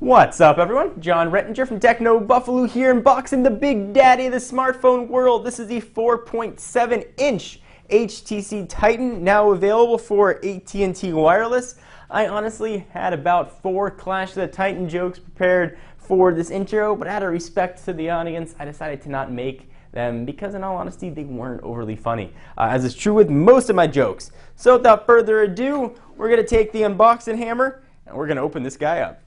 What's up, everyone? John Rettinger from Techno Buffalo here, unboxing the big daddy of the smartphone world. This is the 4.7-inch HTC Titan, now available for AT&T wireless. I honestly had about 4 Clash of the Titan jokes prepared for this intro, but out of respect to the audience, I decided to not make them because, in all honesty, they weren't overly funny, as is true with most of my jokes. So without further ado, we're going to take the unboxing hammer and we're going to open this guy up.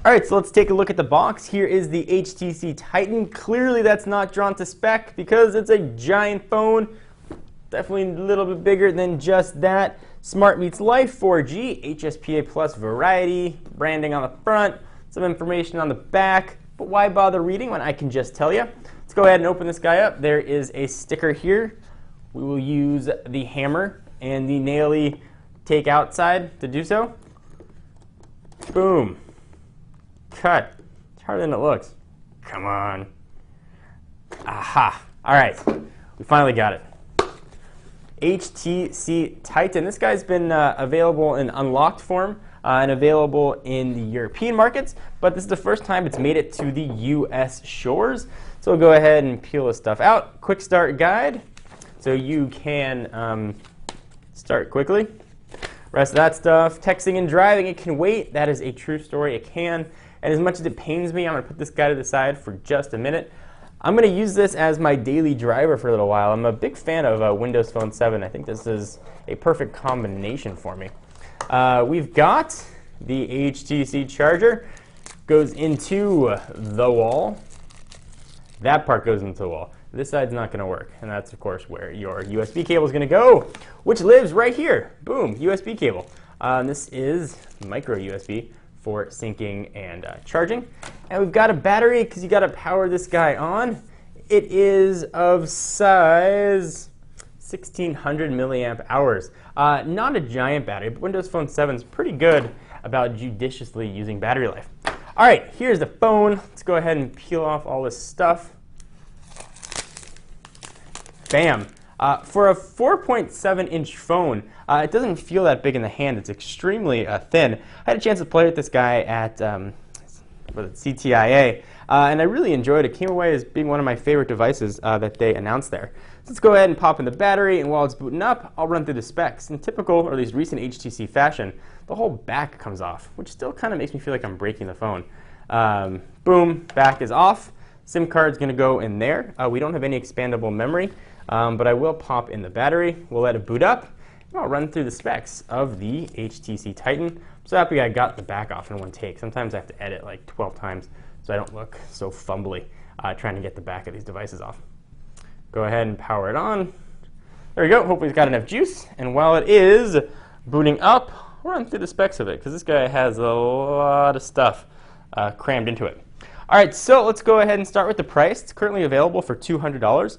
Alright, so let's take a look at the box. Here is the HTC Titan. Clearly that's not drawn to spec because it's a giant phone. Definitely a little bit bigger than just that. Smart meets life, 4G, HSPA Plus variety, branding on the front, some information on the back. But why bother reading when I can just tell you? Let's go ahead and open this guy up. There is a sticker here. We will use the hammer and the naily take outside to do so. Boom. Cut. It's harder than it looks. Come on. Aha. All right. We finally got it. HTC Titan. This guy's been available in unlocked form and available in the European markets, but this is the first time it's made it to the US shores. So we'll go ahead and peel this stuff out. Quick start guide, so you can start quickly. Rest of that stuff, texting and driving, it can wait. That is a true story. It can. And as much as it pains me, I'm going to put this guy to the side for just a minute. I'm going to use this as my daily driver for a little while. I'm a big fan of Windows Phone 7. I think this is a perfect combination for me. We've got the HTC charger. Goes into the wall. That part goes into the wall. This side's not going to work. And that's, of course, where your USB cable is going to go, which lives right here. Boom, USB cable. This is micro USB for syncing and charging. And we've got a battery because you got to power this guy on. It is of size 1600 milliamp hours. Not a giant battery, but Windows Phone 7 is pretty good about judiciously using battery life. All right, here's the phone. Let's go ahead and peel off all this stuff. Bam. For a 4.7-inch phone, it doesn't feel that big in the hand. It's extremely thin. I had a chance to play with this guy at CTIA, and I really enjoyed it. It came away as being one of my favorite devices that they announced there. So let's go ahead and pop in the battery, and while it's booting up, I'll run through the specs. In typical, or at least recent HTC fashion, the whole back comes off, which still kind of makes me feel like I'm breaking the phone. Boom, back is off. SIM card's going to go in there. We don't have any expandable memory. But I will pop in the battery, we'll let it boot up, and I'll run through the specs of the HTC Titan. I'm so happy I got the back off in one take. Sometimes I have to edit like 12 times so I don't look so fumbly trying to get the back of these devices off. Go ahead and power it on. There we go, hopefully it's got enough juice. And while it is booting up, we'll run through the specs of it because this guy has a lot of stuff crammed into it. All right, so let's go ahead and start with the price. It's currently available for $200.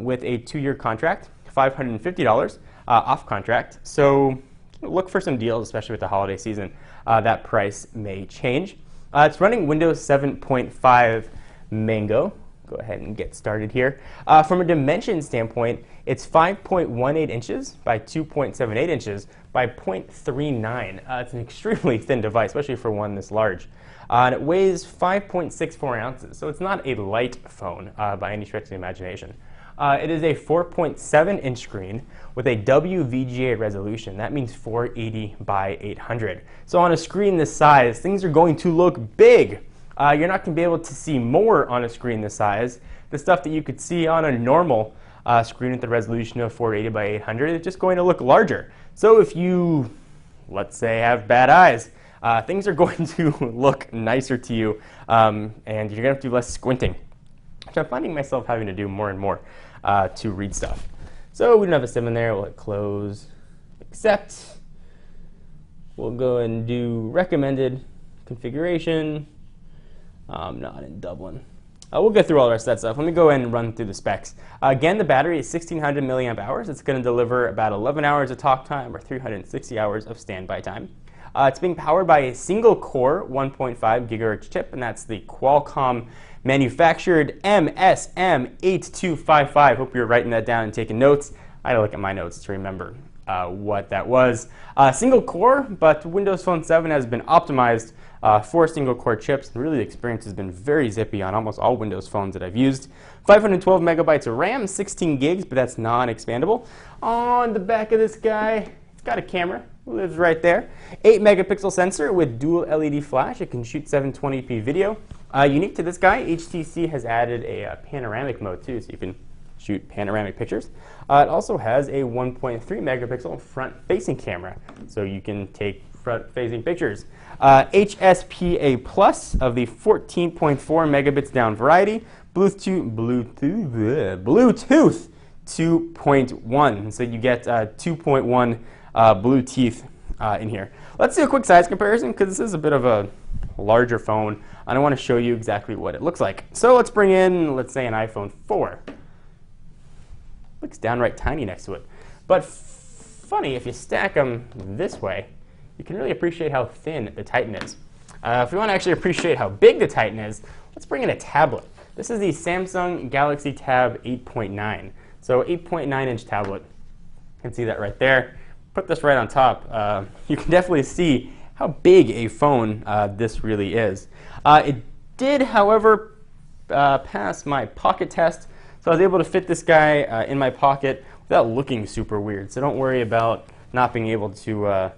With a 2-year contract, $550 off contract. So look for some deals, especially with the holiday season. That price may change. It's running Windows 7.5 Mango. Go ahead and get started here. From a dimension standpoint, it's 5.18 inches by 2.78 inches by 0.39. It's an extremely thin device, especially for one this large. And it weighs 5.64 ounces, so it's not a light phone by any stretch of the imagination. It is a 4.7-inch screen with a WVGA resolution. That means 480 by 800. So on a screen this size, things are going to look big. You're not going to be able to see more on a screen this size. The stuff that you could see on a normal screen with the resolution of 480 by 800 is just going to look larger. So if you, let's say, have bad eyes, things are going to look nicer to you, and you're going to have to do less squinting, which I'm finding myself having to do more and more to read stuff. So we don't have a SIM in there. We'll hit close, accept. We'll go and do recommended configuration. Not in Dublin. We'll go through all the rest of that stuff. Let me go ahead and run through the specs. Again, the battery is 1600 milliamp hours. It's going to deliver about 11 hours of talk time or 360 hours of standby time. It's being powered by a single core 1.5 gigahertz chip, and that's the Qualcomm manufactured MSM8255. Hope you're writing that down and taking notes. I had to look at my notes to remember. what that was. Single core, but Windows Phone 7 has been optimized for single core chips. Really, the experience has been very zippy on almost all Windows phones that I've used. 512 megabytes of RAM, 16 gigs, but that's non-expandable. On the back of this guy, it's got a camera. Lives right there. 8 megapixel sensor with dual LED flash. It can shoot 720p video. Unique to this guy, HTC has added a panoramic mode too, so you can shoot panoramic pictures. It also has a 1.3 megapixel front-facing camera, so you can take front-facing pictures. HSPA Plus of the 14.4 megabits down variety. Bluetooth 2.1, so you get 2.1 Bluetooth in here. Let's do a quick size comparison because this is a bit of a larger phone. I want to show you exactly what it looks like. So let's bring in, let's say, an iPhone 4. Looks downright tiny next to it. But funny, if you stack them this way, you can really appreciate how thin the Titan is. If you want to actually appreciate how big the Titan is, let's bring in a tablet. This is the Samsung Galaxy Tab 8.9. So 8.9-inch tablet. You can see that right there. Put this right on top. You can definitely see how big a phone this really is. It did, however, pass my pocket test. So I was able to fit this guy in my pocket without looking super weird. So don't worry about not being able to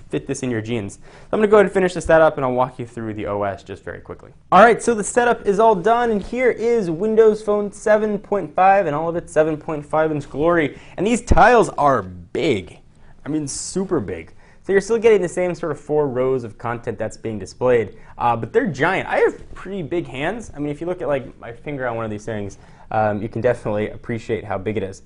fit this in your jeans. I'm going to go ahead and finish the setup, and I'll walk you through the OS just very quickly. All right, so the setup is all done, and here is Windows Phone 7.5 and all of its 7.5-inch glory. And these tiles are big. I mean, super big. So you're still getting the same sort of 4 rows of content that's being displayed, but they're giant. I have pretty big hands. I mean, if you look at like my finger on one of these things, you can definitely appreciate how big it is.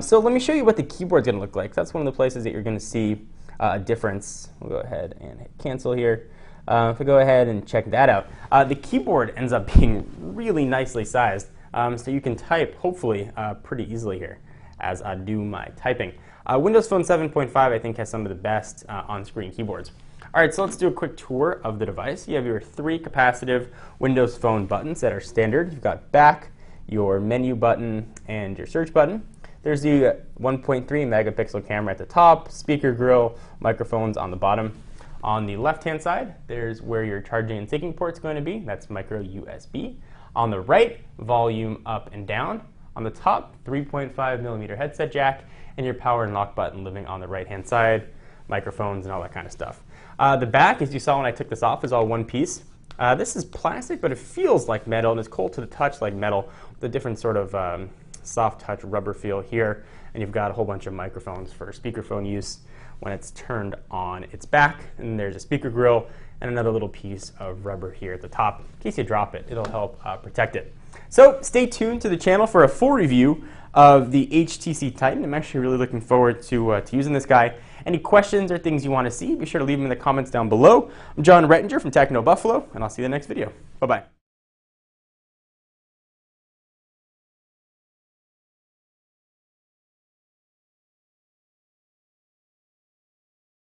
So let me show you what the keyboard's going to look like. That's one of the places that you're going to see a difference. We'll go ahead and hit cancel here. If we go ahead and check that out, the keyboard ends up being really nicely sized, so you can type, hopefully, pretty easily here as I do my typing. Windows Phone 7.5, I think, has some of the best on-screen keyboards. All right, so let's do a quick tour of the device. You have your 3 capacitive Windows Phone buttons that are standard. You've got back, your menu button, and your search button. There's the 1.3 megapixel camera at the top, speaker grill, microphones on the bottom. On the left-hand side, there's where your charging and syncing port's going to be. That's micro USB. On the right, volume up and down. On the top, 3.5 millimeter headset jack, and your power and lock button living on the right-hand side, microphones and all that kind of stuff. The back, as you saw when I took this off, is all one piece. This is plastic, but it feels like metal, and it's cold to the touch like metal, with a different sort of soft touch rubber feel here. And you've got a whole bunch of microphones for speakerphone use when it's turned on its back. And there's a speaker grill and another little piece of rubber here at the top. In case you drop it, it'll help protect it. So stay tuned to the channel for a full review of the HTC Titan. I'm actually really looking forward to using this guy. Any questions or things you want to see, be sure to leave them in the comments down below. I'm John Rettinger from Techno Buffalo, and I'll see you in the next video. Bye-bye.